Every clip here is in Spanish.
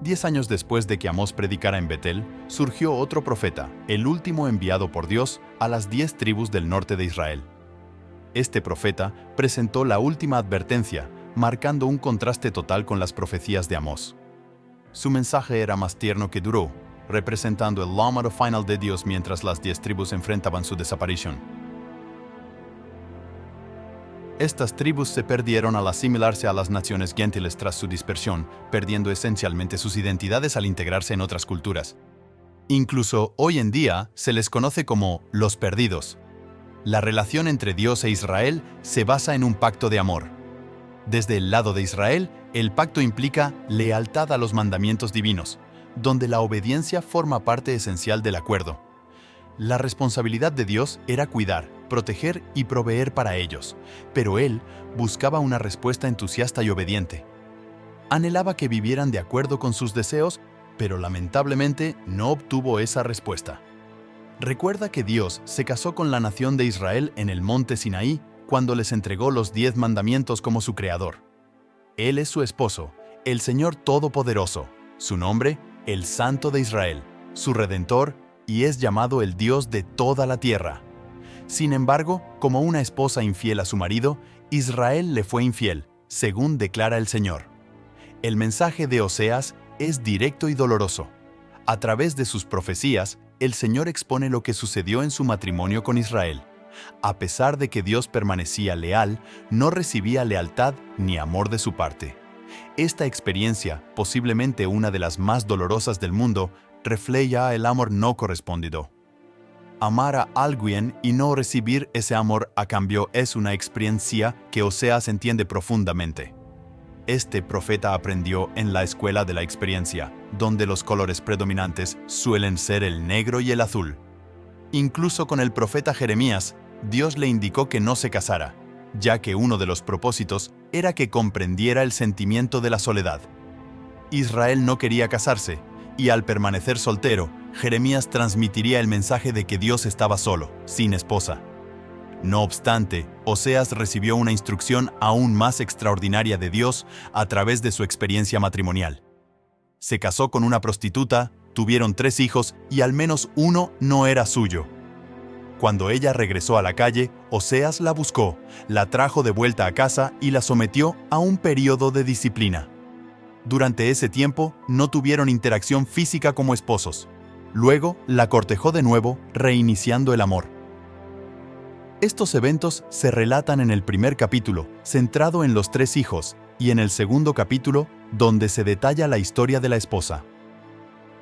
10 años después de que Amós predicara en Betel, surgió otro profeta, el último enviado por Dios a las 10 tribus del norte de Israel. Este profeta presentó la última advertencia, marcando un contraste total con las profecías de Amós. Su mensaje era más tierno que duro, representando el llamado final de Dios mientras las 10 tribus enfrentaban su desaparición. Estas tribus se perdieron al asimilarse a las naciones gentiles tras su dispersión, perdiendo esencialmente sus identidades al integrarse en otras culturas. Incluso hoy en día se les conoce como los perdidos. La relación entre Dios e Israel se basa en un pacto de amor. Desde el lado de Israel, el pacto implica lealtad a los mandamientos divinos, donde la obediencia forma parte esencial del acuerdo. La responsabilidad de Dios era cuidar, proteger y proveer para ellos, pero Él buscaba una respuesta entusiasta y obediente. Anhelaba que vivieran de acuerdo con sus deseos, pero lamentablemente no obtuvo esa respuesta. Recuerda que Dios se casó con la nación de Israel en el monte Sinaí cuando les entregó los 10 mandamientos como su creador. Él es su esposo, el Señor Todopoderoso, su nombre, el Santo de Israel, su Redentor, y es llamado el Dios de toda la tierra. Sin embargo, como una esposa infiel a su marido, Israel le fue infiel, según declara el Señor. El mensaje de Oseas es directo y doloroso. A través de sus profecías, el Señor expone lo que sucedió en su matrimonio con Israel. A pesar de que Dios permanecía leal, no recibía lealtad ni amor de su parte. Esta experiencia, posiblemente una de las más dolorosas del mundo, refleja el amor no correspondido. Amar a alguien y no recibir ese amor a cambio es una experiencia que Oseas entiende profundamente. Este profeta aprendió en la escuela de la experiencia, donde los colores predominantes suelen ser el negro y el azul. Incluso con el profeta Jeremías, Dios le indicó que no se casara, ya que uno de los propósitos era que comprendiera el sentimiento de la soledad. Israel no quería casarse, y al permanecer soltero, Jeremías transmitiría el mensaje de que Dios estaba solo, sin esposa. No obstante, Oseas recibió una instrucción aún más extraordinaria de Dios a través de su experiencia matrimonial. Se casó con una prostituta, tuvieron 3 hijos y al menos uno no era suyo. Cuando ella regresó a la calle, Oseas la buscó, la trajo de vuelta a casa y la sometió a un periodo de disciplina. Durante ese tiempo, no tuvieron interacción física como esposos. Luego, la cortejó de nuevo, reiniciando el amor. Estos eventos se relatan en el primer capítulo, centrado en los 3 hijos, y en el segundo capítulo, donde se detalla la historia de la esposa.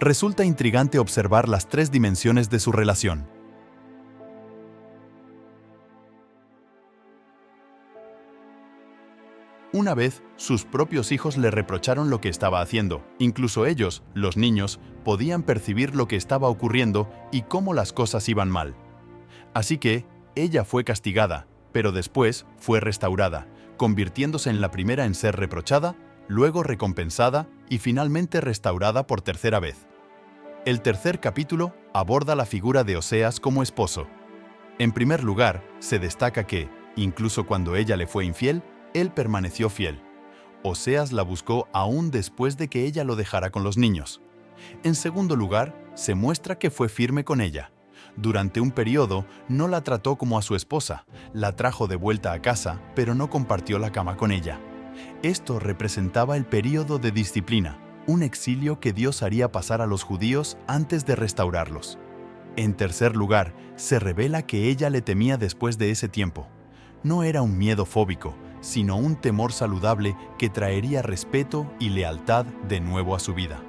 Resulta intrigante observar las 3 dimensiones de su relación. Una vez, sus propios hijos le reprocharon lo que estaba haciendo. Incluso ellos, los niños, podían percibir lo que estaba ocurriendo y cómo las cosas iban mal. Así que, ella fue castigada, pero después fue restaurada, convirtiéndose en la primera en ser reprochada, luego recompensada y finalmente restaurada por tercera vez. El tercer capítulo aborda la figura de Oseas como esposo. En primer lugar, se destaca que, incluso cuando ella le fue infiel, él permaneció fiel. Oseas la buscó aún después de que ella lo dejara con los niños. En segundo lugar, se muestra que fue firme con ella. Durante un periodo, no la trató como a su esposa, la trajo de vuelta a casa, pero no compartió la cama con ella. Esto representaba el período de disciplina, un exilio que Dios haría pasar a los judíos antes de restaurarlos. En tercer lugar, se revela que ella le temía después de ese tiempo. No era un miedo fóbico, sino un temor saludable que traería respeto y lealtad de nuevo a su vida.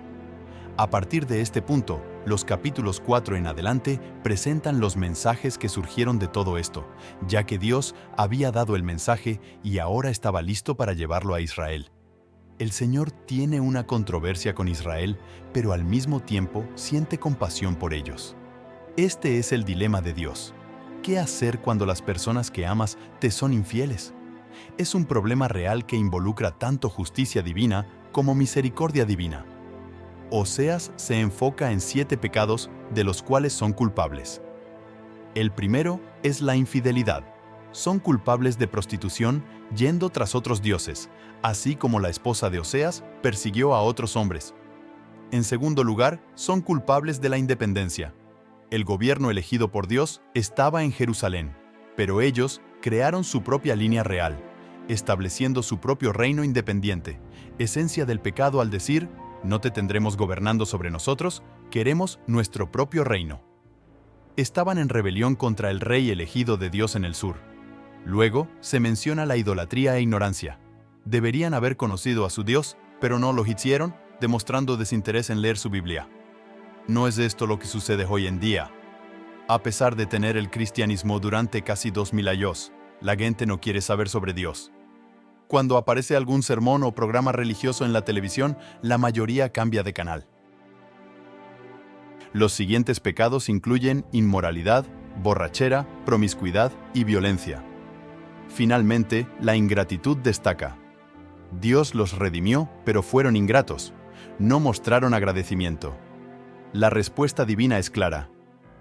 A partir de este punto, los capítulos 4 en adelante presentan los mensajes que surgieron de todo esto, ya que Dios había dado el mensaje y ahora estaba listo para llevarlo a Israel. El Señor tiene una controversia con Israel, pero al mismo tiempo siente compasión por ellos. Este es el dilema de Dios. ¿Qué hacer cuando las personas que amas te son infieles? Es un problema real que involucra tanto justicia divina como misericordia divina. Oseas se enfoca en 7 pecados de los cuales son culpables. El primero es la infidelidad. Son culpables de prostitución yendo tras otros dioses, así como la esposa de Oseas persiguió a otros hombres. En segundo lugar, son culpables de la independencia. El gobierno elegido por Dios estaba en Jerusalén, pero ellos crearon su propia línea real, estableciendo su propio reino independiente, esencia del pecado al decir, no te tendremos gobernando sobre nosotros, queremos nuestro propio reino. Estaban en rebelión contra el rey elegido de Dios en el sur. Luego se menciona la idolatría e ignorancia. Deberían haber conocido a su Dios, pero no lo hicieron, demostrando desinterés en leer su Biblia. No es esto lo que sucede hoy en día. A pesar de tener el cristianismo durante casi 2000 años, la gente no quiere saber sobre Dios. Cuando aparece algún sermón o programa religioso en la televisión, la mayoría cambia de canal. Los siguientes pecados incluyen inmoralidad, borrachera, promiscuidad y violencia. Finalmente, la ingratitud destaca. Dios los redimió, pero fueron ingratos. No mostraron agradecimiento. La respuesta divina es clara.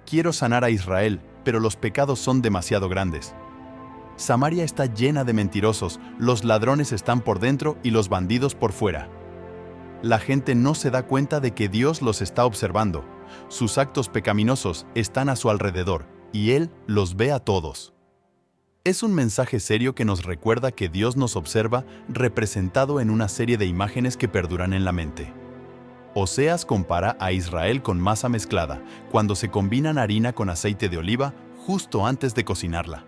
Quiero sanar a Israel, pero los pecados son demasiado grandes. Samaria está llena de mentirosos, los ladrones están por dentro y los bandidos por fuera. La gente no se da cuenta de que Dios los está observando. Sus actos pecaminosos están a su alrededor, y Él los ve a todos. Es un mensaje serio que nos recuerda que Dios nos observa representado en una serie de imágenes que perduran en la mente. Oseas compara a Israel con masa mezclada, cuando se combinan harina con aceite de oliva justo antes de cocinarla.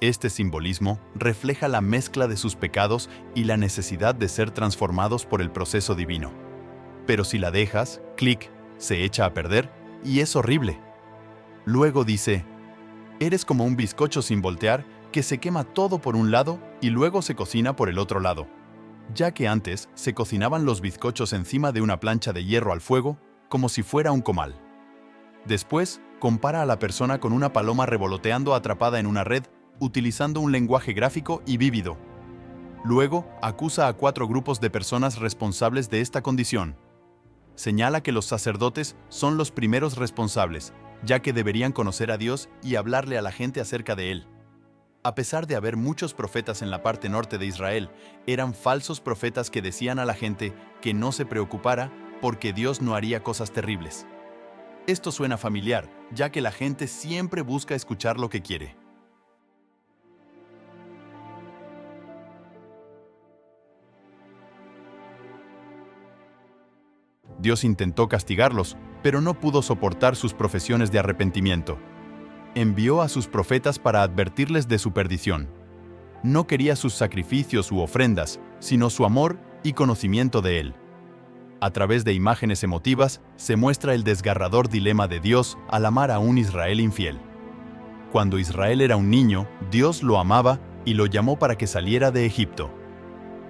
Este simbolismo refleja la mezcla de sus pecados y la necesidad de ser transformados por el proceso divino. Pero si la dejas, clic, se echa a perder y es horrible. Luego dice, eres como un bizcocho sin voltear que se quema todo por un lado y luego se cocina por el otro lado. Ya que antes se cocinaban los bizcochos encima de una plancha de hierro al fuego, como si fuera un comal. Después, compara a la persona con una paloma revoloteando atrapada en una red, utilizando un lenguaje gráfico y vívido. Luego, acusa a 4 grupos de personas responsables de esta condición. Señala que los sacerdotes son los primeros responsables, ya que deberían conocer a Dios y hablarle a la gente acerca de Él. A pesar de haber muchos profetas en la parte norte de Israel, eran falsos profetas que decían a la gente que no se preocupara porque Dios no haría cosas terribles. Esto suena familiar, ya que la gente siempre busca escuchar lo que quiere. Dios intentó castigarlos, pero no pudo soportar sus profesiones de arrepentimiento. Envió a sus profetas para advertirles de su perdición. No quería sus sacrificios u ofrendas, sino su amor y conocimiento de Él. A través de imágenes emotivas se muestra el desgarrador dilema de Dios al amar a un Israel infiel. Cuando Israel era un niño, Dios lo amaba y lo llamó para que saliera de Egipto.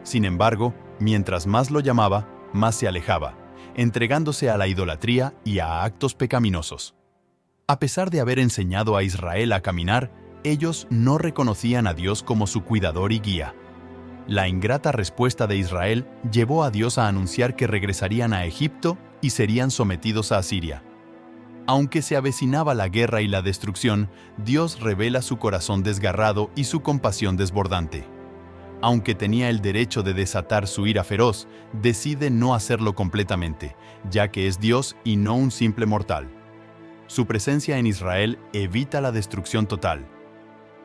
Sin embargo, mientras más lo llamaba, más se alejaba, entregándose a la idolatría y a actos pecaminosos. A pesar de haber enseñado a Israel a caminar, ellos no reconocían a Dios como su cuidador y guía. La ingrata respuesta de Israel llevó a Dios a anunciar que regresarían a Egipto y serían sometidos a Asiria. Aunque se avecinaba la guerra y la destrucción, Dios revela su corazón desgarrado y su compasión desbordante. Aunque tenía el derecho de desatar su ira feroz, decide no hacerlo completamente, ya que es Dios y no un simple mortal. Su presencia en Israel evita la destrucción total.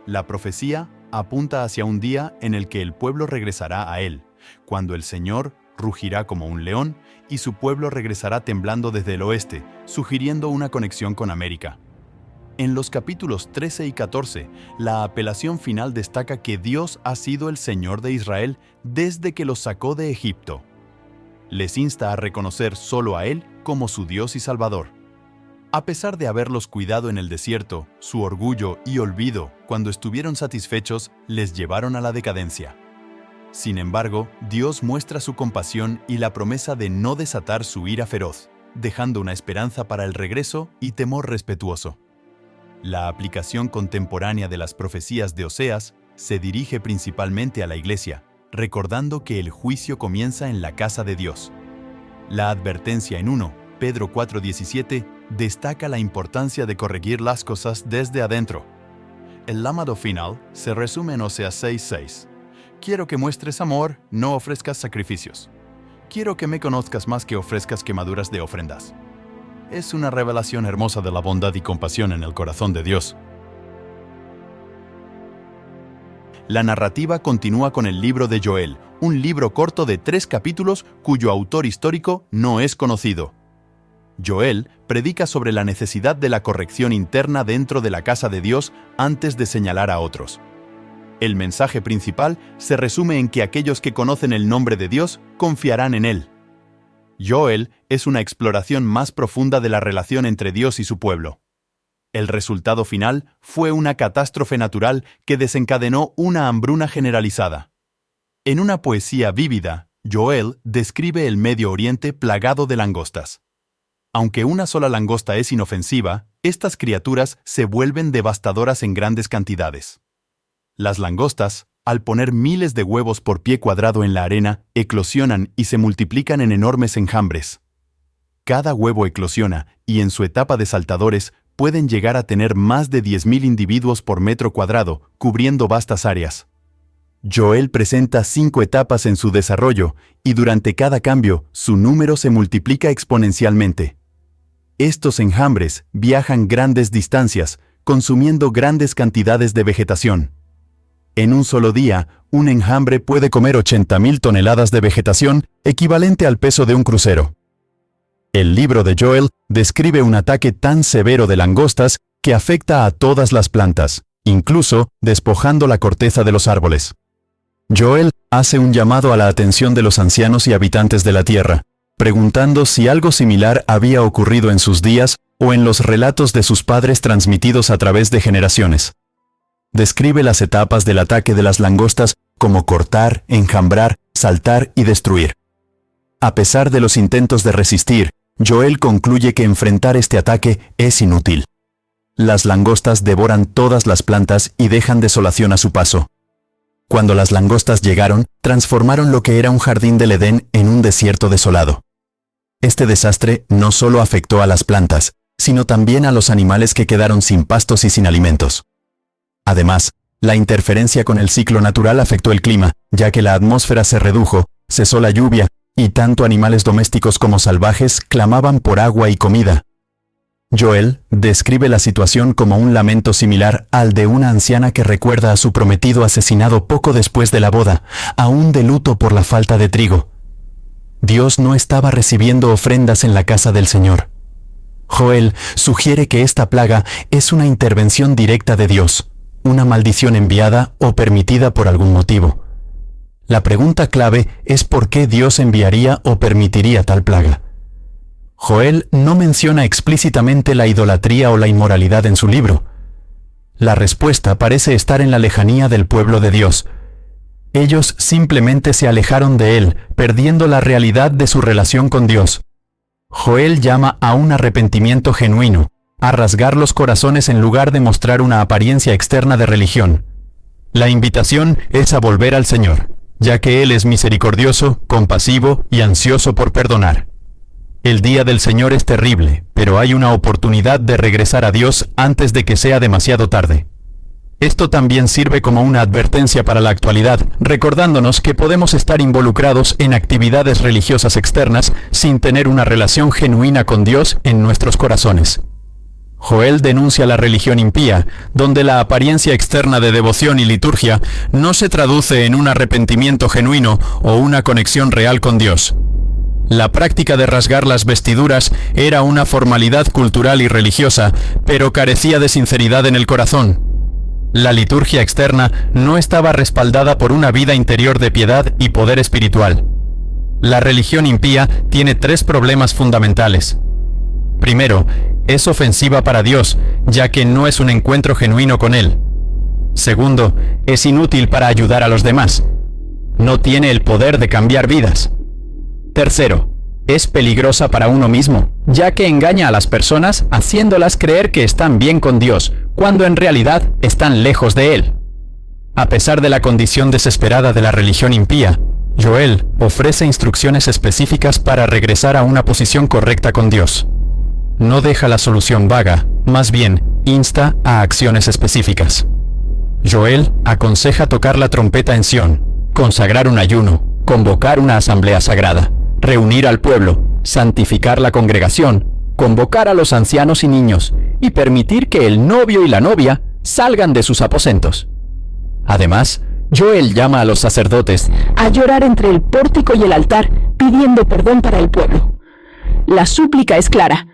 La profecía apunta hacia un día en el que el pueblo regresará a Él, cuando el Señor rugirá como un león y su pueblo regresará temblando desde el oeste, sugiriendo una conexión con América. En los capítulos 13 y 14, la apelación final destaca que Dios ha sido el Señor de Israel desde que los sacó de Egipto. Les insta a reconocer solo a Él como su Dios y Salvador. A pesar de haberlos cuidado en el desierto, su orgullo y olvido, cuando estuvieron satisfechos, les llevaron a la decadencia. Sin embargo, Dios muestra su compasión y la promesa de no desatar su ira feroz, dejando una esperanza para el regreso y temor respetuoso. La aplicación contemporánea de las profecías de Oseas se dirige principalmente a la Iglesia, recordando que el juicio comienza en la casa de Dios. La advertencia en 1 Pedro 4:17 destaca la importancia de corregir las cosas desde adentro. El llamado final se resume en Oseas 6:6. Quiero que muestres amor, no ofrezcas sacrificios. quiero que me conozcas más que ofrezcas quemaduras de ofrendas. Es una revelación hermosa de la bondad y compasión en el corazón de Dios. La narrativa continúa con el libro de Joel, un libro corto de 3 capítulos cuyo autor histórico no es conocido. Joel predica sobre la necesidad de la corrección interna dentro de la casa de Dios antes de señalar a otros. El mensaje principal se resume en que aquellos que conocen el nombre de Dios confiarán en Él. Joel es una exploración más profunda de la relación entre Dios y su pueblo. El resultado final fue una catástrofe natural que desencadenó una hambruna generalizada. En una poesía vívida, Joel describe el Medio Oriente plagado de langostas. Aunque una sola langosta es inofensiva, estas criaturas se vuelven devastadoras en grandes cantidades. Las langostas, al poner miles de huevos por pie cuadrado en la arena, eclosionan y se multiplican en enormes enjambres. Cada huevo eclosiona y en su etapa de saltadores pueden llegar a tener más de 10.000 individuos por metro cuadrado, cubriendo vastas áreas. Joel presenta 5 etapas en su desarrollo y durante cada cambio su número se multiplica exponencialmente. Estos enjambres viajan grandes distancias, consumiendo grandes cantidades de vegetación. En un solo día, un enjambre puede comer 80.000 toneladas de vegetación, equivalente al peso de un crucero. El libro de Joel describe un ataque tan severo de langostas que afecta a todas las plantas, incluso despojando la corteza de los árboles. Joel hace un llamado a la atención de los ancianos y habitantes de la tierra, preguntando si algo similar había ocurrido en sus días o en los relatos de sus padres transmitidos a través de generaciones. Describe las etapas del ataque de las langostas como cortar, enjambrar, saltar y destruir. A pesar de los intentos de resistir, Joel concluye que enfrentar este ataque es inútil. Las langostas devoran todas las plantas y dejan desolación a su paso. Cuando las langostas llegaron, transformaron lo que era un jardín del Edén en un desierto desolado. Este desastre no solo afectó a las plantas, sino también a los animales que quedaron sin pastos y sin alimentos. Además, la interferencia con el ciclo natural afectó el clima, ya que la atmósfera se redujo, cesó la lluvia, y tanto animales domésticos como salvajes clamaban por agua y comida. Joel describe la situación como un lamento similar al de una anciana que recuerda a su prometido asesinado poco después de la boda, aún de luto por la falta de trigo. Dios no estaba recibiendo ofrendas en la casa del Señor. Joel sugiere que esta plaga es una intervención directa de Dios, una maldición enviada o permitida por algún motivo. La pregunta clave es por qué Dios enviaría o permitiría tal plaga. Joel no menciona explícitamente la idolatría o la inmoralidad en su libro. La respuesta parece estar en la lejanía del pueblo de Dios. Ellos simplemente se alejaron de Él, perdiendo la realidad de su relación con Dios. Joel llama a un arrepentimiento genuino, a rasgar los corazones en lugar de mostrar una apariencia externa de religión. La invitación es a volver al Señor, ya que Él es misericordioso, compasivo y ansioso por perdonar. El día del Señor es terrible, pero hay una oportunidad de regresar a Dios antes de que sea demasiado tarde. Esto también sirve como una advertencia para la actualidad, recordándonos que podemos estar involucrados en actividades religiosas externas sin tener una relación genuina con Dios en nuestros corazones. Joel denuncia la religión impía, donde la apariencia externa de devoción y liturgia no se traduce en un arrepentimiento genuino o una conexión real con Dios. La práctica de rasgar las vestiduras era una formalidad cultural y religiosa, pero carecía de sinceridad en el corazón. La liturgia externa no estaba respaldada por una vida interior de piedad y poder espiritual. La religión impía tiene 3 problemas fundamentales. Primero, es ofensiva para Dios, ya que no es un encuentro genuino con Él. Segundo, es inútil para ayudar a los demás. No tiene el poder de cambiar vidas. Tercero, es peligrosa para uno mismo, ya que engaña a las personas haciéndolas creer que están bien con Dios, cuando en realidad están lejos de Él. A pesar de la condición desesperada de la religión impía, Joel ofrece instrucciones específicas para regresar a una posición correcta con Dios. No deja la solución vaga, más bien insta a acciones específicas. Joel aconseja tocar la trompeta en Sión, consagrar un ayuno, convocar una asamblea sagrada, reunir al pueblo, santificar la congregación, convocar a los ancianos y niños, y permitir que el novio y la novia salgan de sus aposentos. Además, Joel llama a los sacerdotes a llorar entre el pórtico y el altar, pidiendo perdón para el pueblo. La súplica es clara: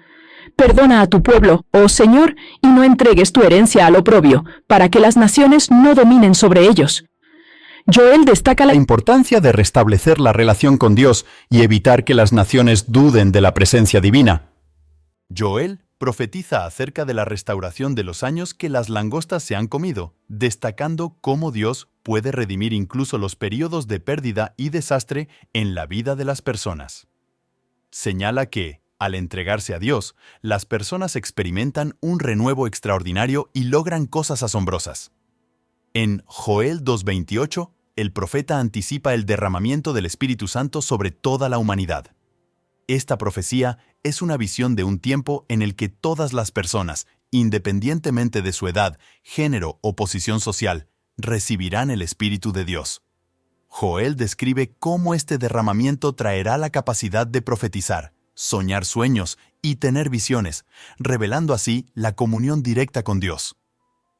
perdona a tu pueblo, oh Señor, y no entregues tu herencia al oprobio, para que las naciones no dominen sobre ellos. Joel destaca la importancia de restablecer la relación con Dios y evitar que las naciones duden de la presencia divina. Joel profetiza acerca de la restauración de los años que las langostas se han comido, destacando cómo Dios puede redimir incluso los períodos de pérdida y desastre en la vida de las personas. Señala que, al entregarse a Dios, las personas experimentan un renuevo extraordinario y logran cosas asombrosas. En Joel 2:28, el profeta anticipa el derramamiento del Espíritu Santo sobre toda la humanidad. Esta profecía es una visión de un tiempo en el que todas las personas, independientemente de su edad, género o posición social, recibirán el Espíritu de Dios. Joel describe cómo este derramamiento traerá la capacidad de profetizar, soñar sueños y tener visiones, revelando así la comunión directa con Dios.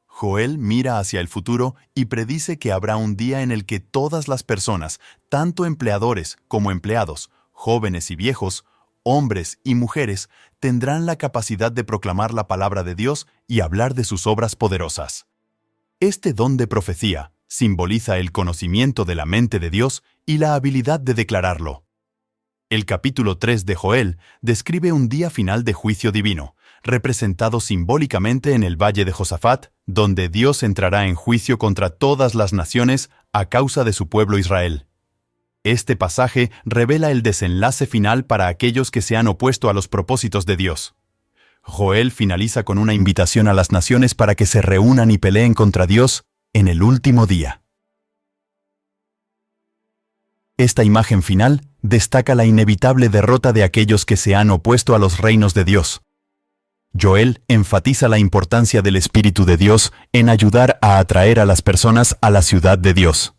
Joel mira hacia el futuro y predice que habrá un día en el que todas las personas, tanto empleadores como empleados, jóvenes y viejos, hombres y mujeres, tendrán la capacidad de proclamar la palabra de Dios y hablar de sus obras poderosas. Este don de profecía simboliza el conocimiento de la mente de Dios y la habilidad de declararlo. El capítulo 3 de Joel describe un día final de juicio divino, representado simbólicamente en el valle de Josafat, donde Dios entrará en juicio contra todas las naciones a causa de su pueblo Israel. Este pasaje revela el desenlace final para aquellos que se han opuesto a los propósitos de Dios. Joel finaliza con una invitación a las naciones para que se reúnan y peleen contra Dios en el último día. Esta imagen final destaca la inevitable derrota de aquellos que se han opuesto a los reinos de Dios. Joel enfatiza la importancia del Espíritu de Dios en ayudar a atraer a las personas a la ciudad de Dios.